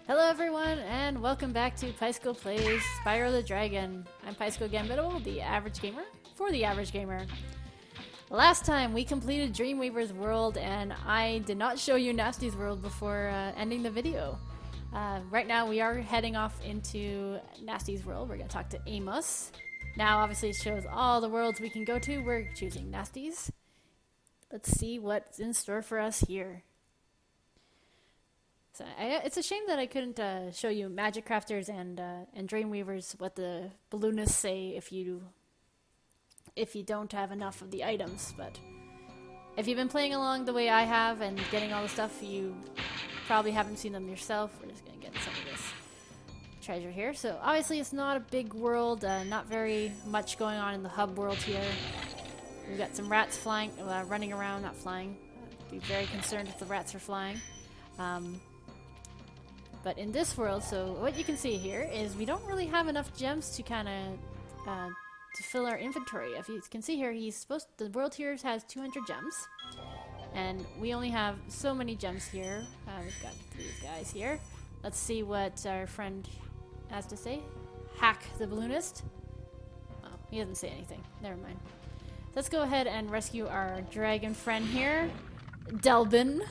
Hello everyone, and welcome back to Pyscho Plays Spyro the Dragon. I'm pyschogambitable, the average gamer, for the average gamer. Last time we completed Dreamweaver's world, and I did not show you Nasty's world before ending the video. Right now we are heading off into Nasty's world. We're going to talk to Amos. Now obviously it shows all the worlds we can go to. We're choosing Nasty's. Let's see what's in store for us here. So it's a shame that I couldn't show you Magic Crafters and Dreamweavers what the balloonists say if you don't have enough of the items. But if you've been playing along the way I have and getting all the stuff, you probably haven't seen them yourself. We're just gonna get some of this treasure here. So obviously it's not a big world, not very much going on in the hub world here. We've got some rats flying, running around, not flying. Be very concerned if the rats are flying. But in this world, so what you can see here is we don't really have enough gems to kind of to fill our inventory. If you can see here, the world here has 200 gems, and we only have so many gems here. We've got these guys here. Let's see what our friend has to say. Hack the balloonist. Oh, he doesn't say anything. Never mind. Let's go ahead and rescue our dragon friend here, Delbin.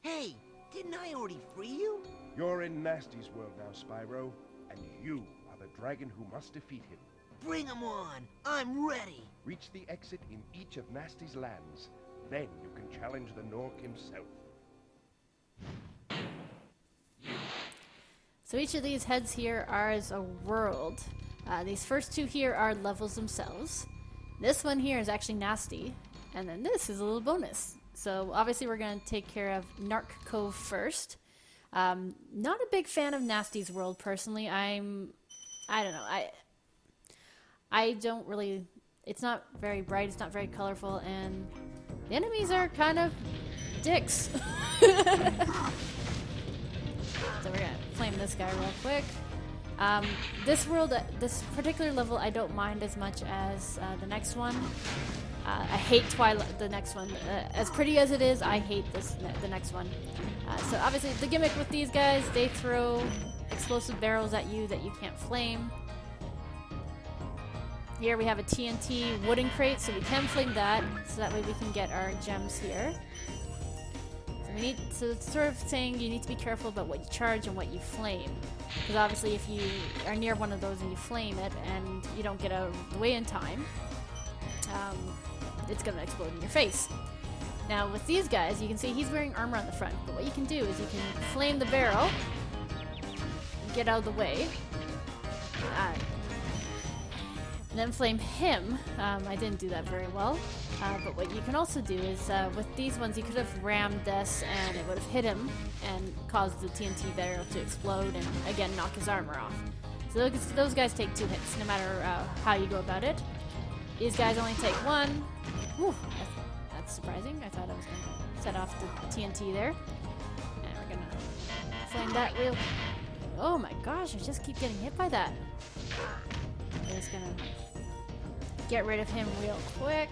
Hey! Didn't I already free you? You're in Nasty's world now, Spyro, and you are the dragon who must defeat him. Bring him on! I'm ready! Reach the exit in each of Nasty's lands. Then you can challenge the Nork himself. So each of these heads here are as a world. These first two here are levels themselves. This one here is actually Nasty, and then this is a little bonus. So obviously we're going to take care of Narc Cove first. Not a big fan of Nasty's world personally. I don't know. I don't really. It's not very bright. It's not very colorful, and the enemies are kind of dicks. So we're gonna flame this guy real quick. This world, this particular level, I don't mind as much as the next one. I hate Twilight, the next one. As pretty as it is, I hate the next one. So obviously the gimmick with these guys, they throw explosive barrels at you that you can't flame. Here we have a TNT wooden crate, so we can flame that, so that way we can get our gems here. So it's sort of saying you need to be careful about what you charge and what you flame. Because obviously if you are near one of those and you flame it and you don't get out of the way in time, it's going to explode in your face. Now with these guys, you can see he's wearing armor on the front, but what you can do is you can flame the barrel, get out of the way, and then flame him. I didn't do that very well, but what you can also do is with these ones you could have rammed this and it would have hit him and caused the TNT barrel to explode and again knock his armor off. So those guys take 2 hits no matter how you go about it. These guys only take 1. Whew, that's surprising. I thought I was going to set off the TNT there. And we're going to flame that real... Oh my gosh, I just keep getting hit by that. I'm just going to get rid of him real quick.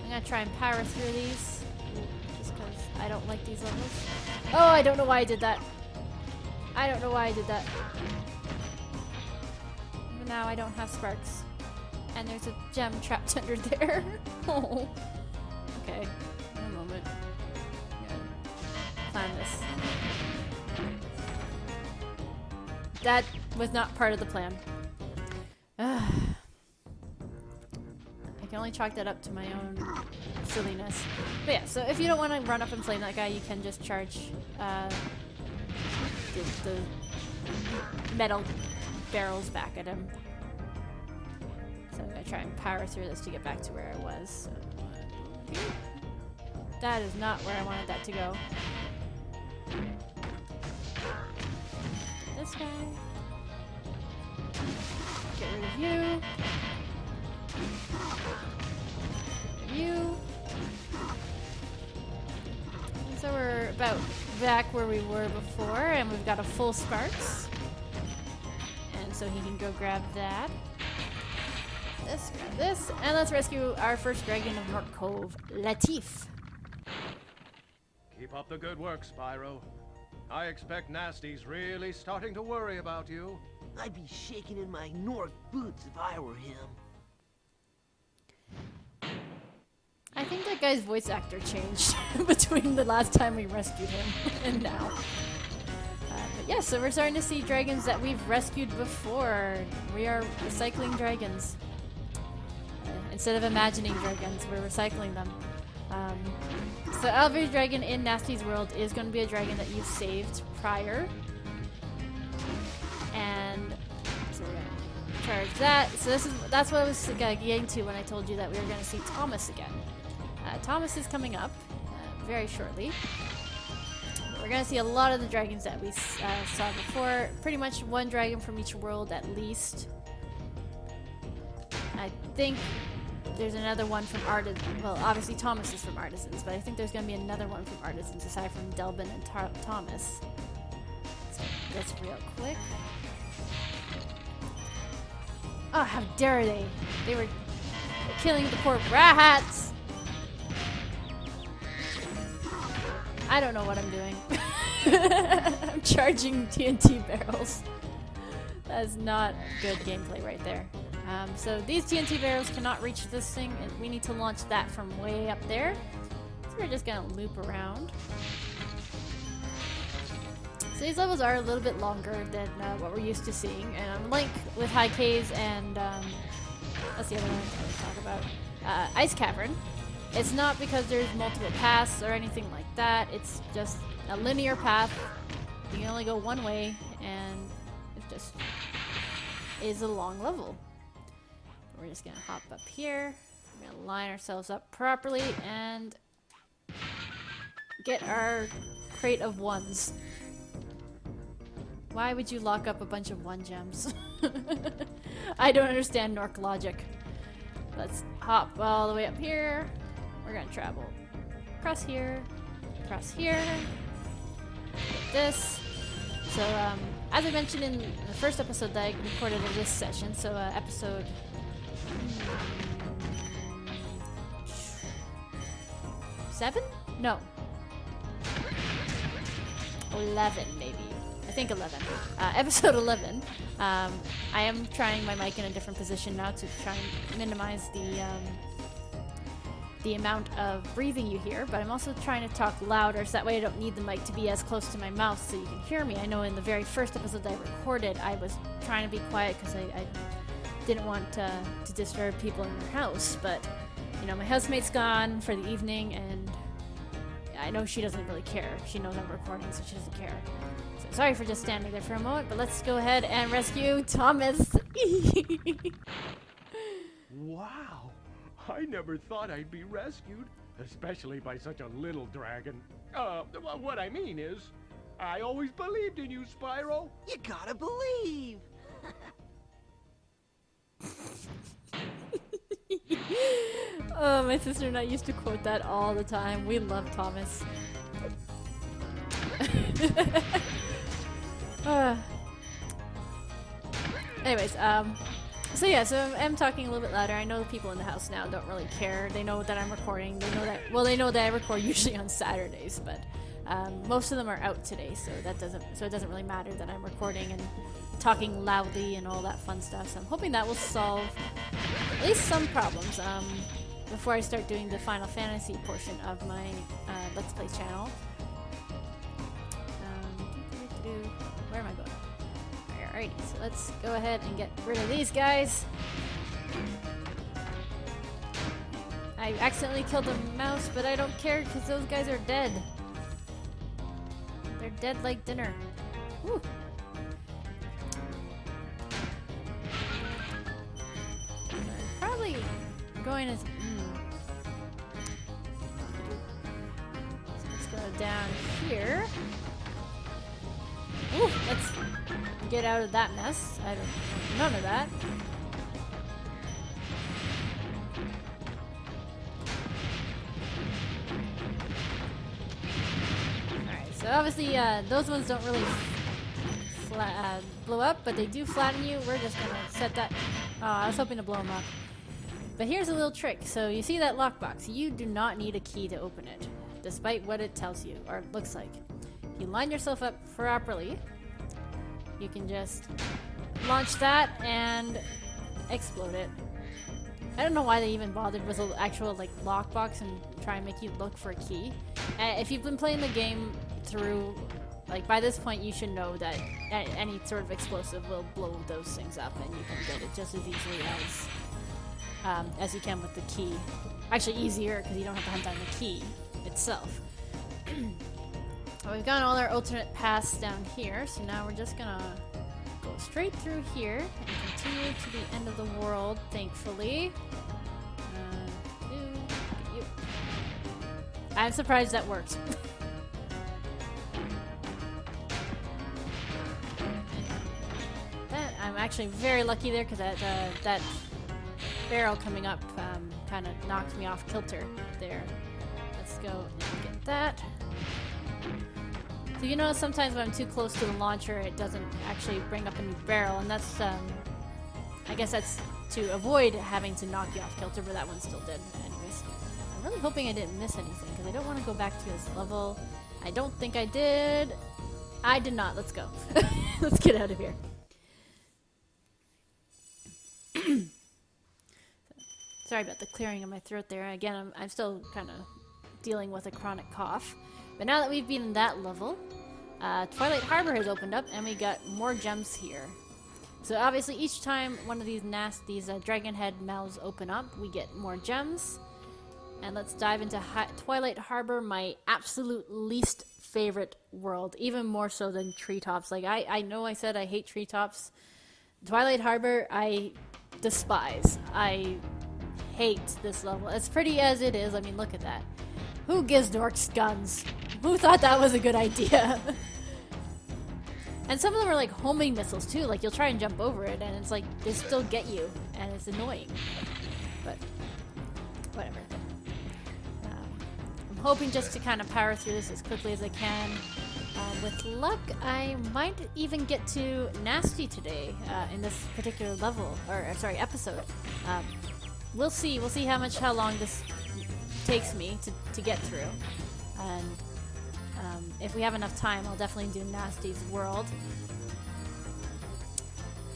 I'm going to try and power through these. Just because I don't like these levels. Oh, I don't know why I did that. I don't know why I did that. But now I don't have sparks. And there's a gem trapped under there. Oh. Okay. In a moment. I'm gonna plan this. That was not part of the plan. I can only chalk that up to my own silliness. But yeah, so if you don't want to run up and flame that guy, you can just charge the metal barrels back at him. So I'm going to try and power through this to get back to where I was. So, that is not where I wanted that to go. This guy. Get rid of you. Get rid of you. And so we're about back where we were before, and we've got a full sparks. And so he can go grab that. This, grab this, and let's rescue our first dragon of Narc Cove, Latif. Keep up the good work, Spyro. I expect Nasty's really starting to worry about you. I'd be shaking in my Nork boots if I were him. I think that guy's voice actor changed between the last time we rescued him and now. But yeah, so we're starting to see dragons that we've rescued before. We are recycling dragons. Instead of imagining dragons, we're recycling them. So every dragon in Nasty's world is going to be a dragon that you've saved prior. And so we're going to charge that. So that's what I was getting to when I told you that we were going to see Thomas again. Thomas is coming up very shortly. We're going to see a lot of the dragons that we saw before. Pretty much one dragon from each world at least. I think there's another one from Artisans. Well, obviously Thomas is from Artisans, but I think there's going to be another one from Artisans aside from Delbin and Thomas. So that's real quick. Oh, how dare they! They were killing the poor rats! I don't know what I'm doing. I'm charging TNT barrels. That is not good gameplay right there. So these TNT barrels cannot reach this thing, and we need to launch that from way up there. So we're just gonna loop around. So these levels are a little bit longer than what we're used to seeing, and unlike with High Caves and that's the other one I was talking about, Ice Cavern. It's not because there's multiple paths or anything like that. It's just a linear path. You can only go one way, and it just is a long level. We're just gonna hop up here. We're gonna line ourselves up properly and get our crate of ones. Why would you lock up a bunch of 1 gems? I don't understand Nork logic. Let's hop all the way up here. We're gonna travel across here, like this. So, as I mentioned in the first episode that I recorded of this session, so episode 7? No. 11, maybe. I think 11. Episode 11. I am trying my mic in a different position now to try and minimize the amount of breathing you hear, but I'm also trying to talk louder so that way I don't need the mic to be as close to my mouth so you can hear me. I know in the very first episode that I recorded, I was trying to be quiet because I didn't want to disturb people in their house, but you know, my housemate's gone for the evening and I know she doesn't really care. She knows I'm recording, so she doesn't care. So sorry for just standing there for a moment, but let's go ahead and rescue Thomas. Wow! I never thought I'd be rescued, especially by such a little dragon. What I mean is, I always believed in you, Spyro. You gotta believe. Oh, my sister and I used to quote that all the time. We love Thomas. Anyways, so yeah, so I'm talking a little bit louder. I know the people in the house now don't really care. They know that I'm recording. They know that, well, they know that I record usually on Saturdays, but most of them are out today, so it doesn't really matter that I'm recording and talking loudly and all that fun stuff. So I'm hoping that will solve at least some problems before I start doing the Final Fantasy portion of my Let's Play channel. Where am I going? Alrighty, so let's go ahead and get rid of these guys. I accidentally killed a mouse, but I don't care because those guys are dead. They're dead like dinner. Woo. I'm probably going to... So let's go down here. Ooh, let's get out of that mess. I don't want none of that. Alright, so obviously those ones don't really blow up, but they do flatten you. We're just gonna set that... Oh, I was hoping to blow them up. But here's a little trick. So you see that lockbox? You do not need a key to open it, despite what it tells you, or looks like. if you line yourself up properly, you can just launch that and explode it. I don't know why they even bothered with an actual like lockbox and try and make you look for a key. If you've been playing the game through, like by this point, you should know that any sort of explosive will blow those things up, and you can get it just as easily as you can with the key. Actually, easier because you don't have to hunt down the key itself. Well, we've got all our alternate paths down here, so now we're just gonna go straight through here and continue to the end of the world, thankfully. You. I'm surprised that worked. I'm actually very lucky there because that barrel coming up kind of knocked me off kilter there. Let's go and get that. So you know, sometimes when I'm too close to the launcher, it doesn't actually bring up a new barrel, and that's, I guess that's to avoid having to knock you off kilter, but that one still did. Anyways, I'm really hoping I didn't miss anything, because I don't want to go back to this level. I don't think I did. I did not. Let's go. Let's get out of here. Sorry about the clearing of my throat there. Again, I'm still kind of dealing with a chronic cough. But now that we've been in that level, Twilight Harbor has opened up, and we got more gems here. So obviously, each time one of these dragon head mouths open up, we get more gems. And let's dive into Twilight Harbor, my absolute least favorite world, even more so than treetops. Like I know I said I hate treetops. Twilight Harbor, I despise. I hate this level. As pretty as it is, I mean, look at that. Who gives dorks guns? Who thought that was a good idea? And some of them are like homing missiles too. Like you'll try and jump over it and it's like they still get you and it's annoying. But whatever. I'm hoping just to kind of power through this as quickly as I can. With luck, I might even get to Nasty today in this particular level, or sorry, episode. We'll see. We'll see how long this takes me to get through, and if we have enough time, I'll definitely do Nasty's world.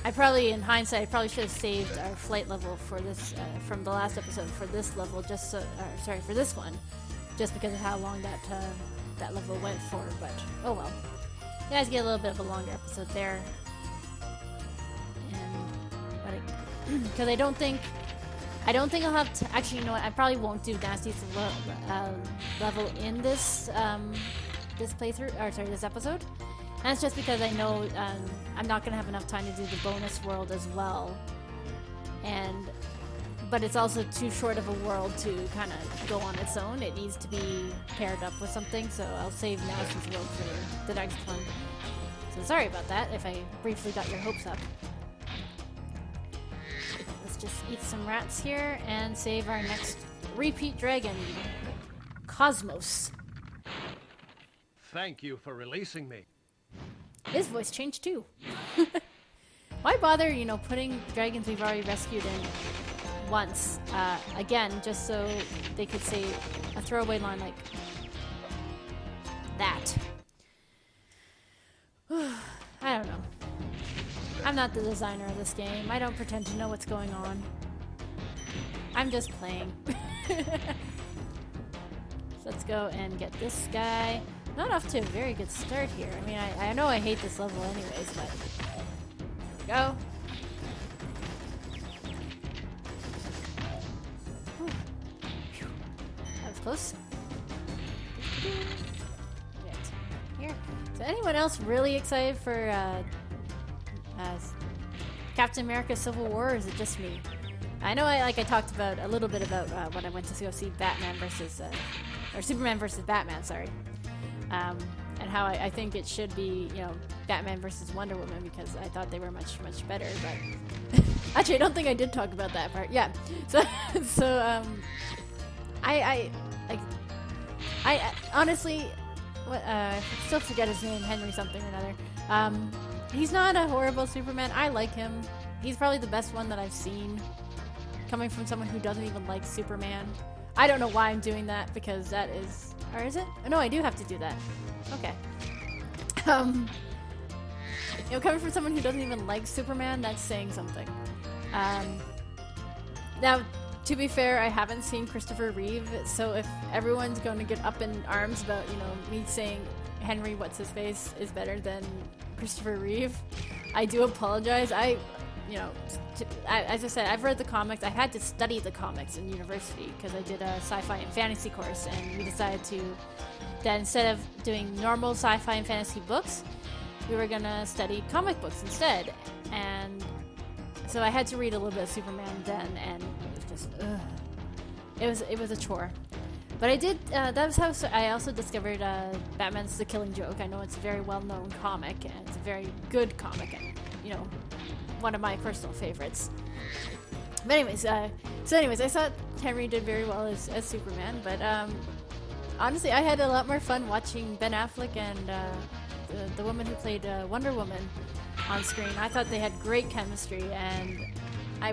I probably, in hindsight, should have saved our flight level for this from the last episode for this level, just so, sorry, for this one, just because of how long that level went for. But oh well, you guys get a little bit of a longer episode there, and because I don't think I'll have to. Actually, you know what? I probably won't do Nasty's level in this this playthrough, or sorry, this episode. And that's just because I know I'm not gonna have enough time to do the bonus world as well. But it's also too short of a world to kind of go on its own. It needs to be paired up with something, so I'll save Nasty's world for the next one. So sorry about that if I briefly got your hopes up. Let's just eat some rats here and save our next repeat dragon, Cosmos. Thank you for releasing me. His voice changed too. Why bother, you know, putting dragons we've already rescued in once, again, just so they could say a throwaway line like that. I don't know. I'm not the designer of this game. I don't pretend to know what's going on. I'm just playing. So let's go and get this guy. Not off to a very good start here. I mean, I know I hate this level anyways, but there we go. That was close. Right here. So anyone else really excited for Captain America Civil War, or is it just me? I know I talked about a little bit about when I went to go see Batman versus or Superman versus Batman, sorry. And how I think it should be, you know, Batman versus Wonder Woman, because I thought they were much better. But actually, I don't think I did talk about that part. Yeah. So I honestly, I still forget his name, Henry something or another. He's not a horrible Superman. I like him. He's probably the best one that I've seen, coming from someone who doesn't even like Superman. I don't know why I'm doing that, because that is... Or is it? Oh, no, I do have to do that. Okay. You know, coming from someone who doesn't even like Superman, that's saying something. Now, to be fair, I haven't seen Christopher Reeve, so if everyone's going to get up in arms about, you know, me saying Henry What's-His-Face is better than Christopher Reeve, I do apologize. You know, as I said, I've read the comics. I had to study the comics in university because I did a sci-fi and fantasy course, and we decided that instead of doing normal sci-fi and fantasy books, we were gonna study comic books instead. And so I had to read a little bit of Superman then, and it was just, it was a chore. But I did, that was how I also discovered Batman's The Killing Joke. I know it's a very well-known comic, and it's a very good comic, and, you know, one of my personal favorites. But anyways, I thought Henry did very well as Superman, but honestly, I had a lot more fun watching Ben Affleck and the woman who played Wonder Woman on screen. I thought they had great chemistry, and I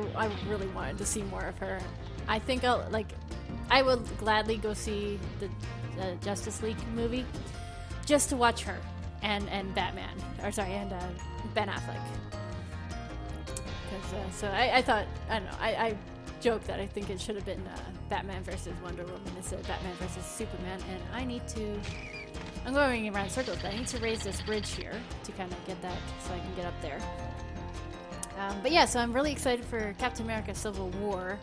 really wanted to see more of her. I think I will gladly go see the Justice League movie just to watch her and Batman, or sorry, and Ben Affleck. So I thought, I don't know, I joked that I think it should have been Batman versus Wonder Woman instead of Batman versus Superman, and I'm going around circles, but I need to raise this bridge here to kind of get that so I can get up there. But yeah, so I'm really excited for Captain America Civil War.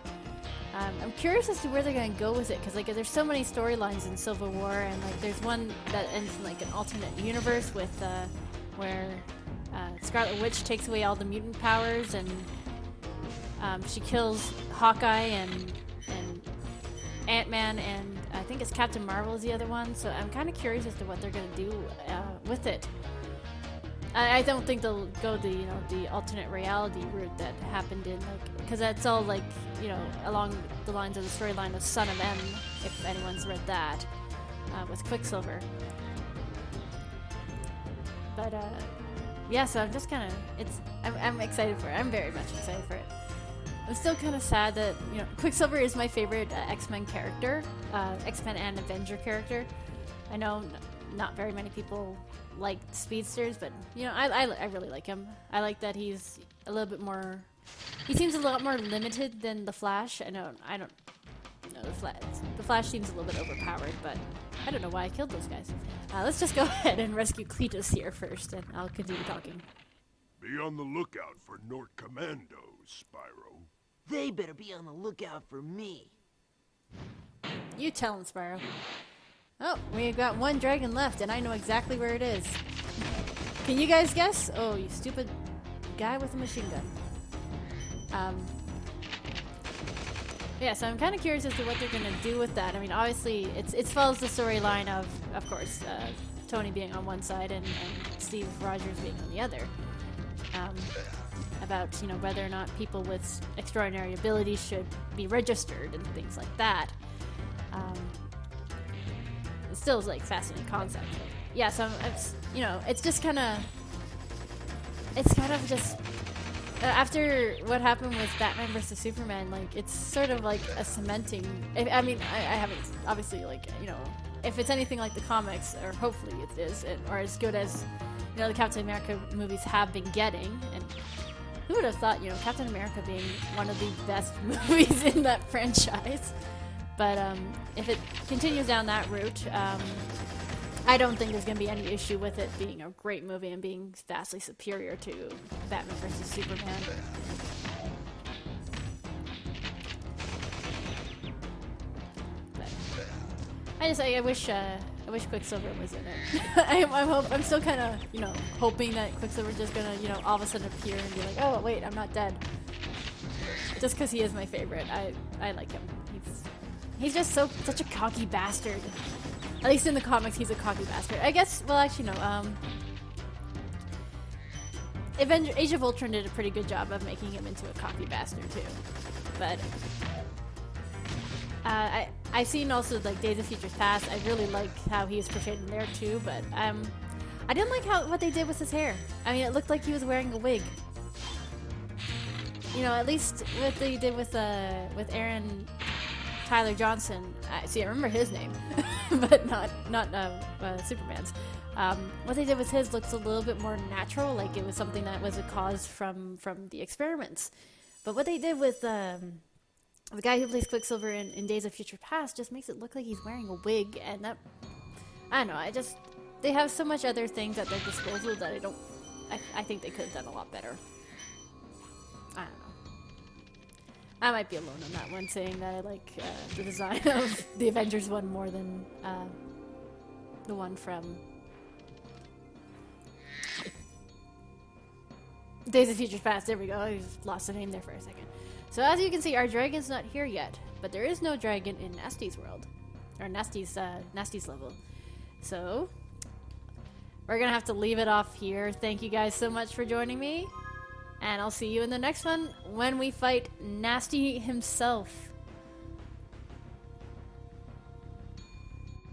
I'm curious as to where they're going to go with it, because like there's so many storylines in Civil War, and like there's one that ends in like an alternate universe with where Scarlet Witch takes away all the mutant powers, and she kills Hawkeye and Ant-Man, and I think it's Captain Marvel is the other one. So I'm kind of curious as to what they're going to do with it. I don't think they'll go the alternate reality route that happened in, like, because that's all like, you know, along the lines of the storyline of Son of M, if anyone's read that, with Quicksilver. But yeah, so I'm just kind of, I'm excited for it. I'm very much excited for it. I'm still kind of sad that, you know, Quicksilver is my favorite X-Men character, X-Men and Avenger character. I know not very many people like speedsters, but, you know, I really like him. I like that he's a little bit more, he seems a lot more limited than the Flash. I don't know, the Flash seems a little bit overpowered, but I don't know why I killed those guys. Let's just go ahead and rescue Cletus here first, and I'll continue talking. Be on the lookout for Nort Commandos, Spyro. They better be on the lookout for me. You tell him, Spyro. Oh, we've got one dragon left, and I know exactly where it is. Can you guys guess? Oh, you stupid guy with a machine gun. Yeah, so I'm kind of curious as to what they're going to do with that. I mean, obviously, it follows the storyline of course, Tony being on one side and Steve Rogers being on the other. About, you know, whether or not people with extraordinary abilities should be registered and things like that. It still is like fascinating concept. But yeah, so it's, you know, it's kind of just after what happened with Batman versus Superman, like it's sort of like a cementing. I mean, I haven't obviously, like, you know, if it's anything like the comics, or hopefully it is, or as good as, you know, the Captain America movies have been getting. And who would have thought, you know, Captain America being one of the best movies in that franchise? But if it continues down that route, I don't think there's going to be any issue with it being a great movie and being vastly superior to Batman vs. Superman. But I wish Quicksilver was in it. I'm still kind of, you know, hoping that Quicksilver's just gonna, you know, all of a sudden appear and be like, oh wait, I'm not dead. Just because he is my favorite. I like him. He's just such a cocky bastard. At least in the comics, he's a cocky bastard. I guess, well, actually, no. Age of Ultron did a pretty good job of making him into a cocky bastard, too. But I've seen also, like, Days of Futures Past. I really like how he was portrayed in there, too. But I didn't like what they did with his hair. I mean, it looked like he was wearing a wig. You know, at least what they did with Aaron Tyler Johnson. I remember his name. but not Superman's. What they did with his looks a little bit more natural, like it was something that was a cause from the experiments. But what they did with the guy who plays Quicksilver in Days of Future Past just makes it look like he's wearing a wig, and that, I don't know, they have so much other things at their disposal that I think they could have done a lot better. I don't know. I might be alone on that one, saying that I like the design of the Avengers one more than the one from Days of Future Past. There we go. I just lost the name there for a second. So as you can see, our dragon's not here yet, but there is no dragon in Nasty's world, or Nasty's level. So we're gonna have to leave it off here. Thank you guys so much for joining me, and I'll see you in the next one when we fight Nasty himself.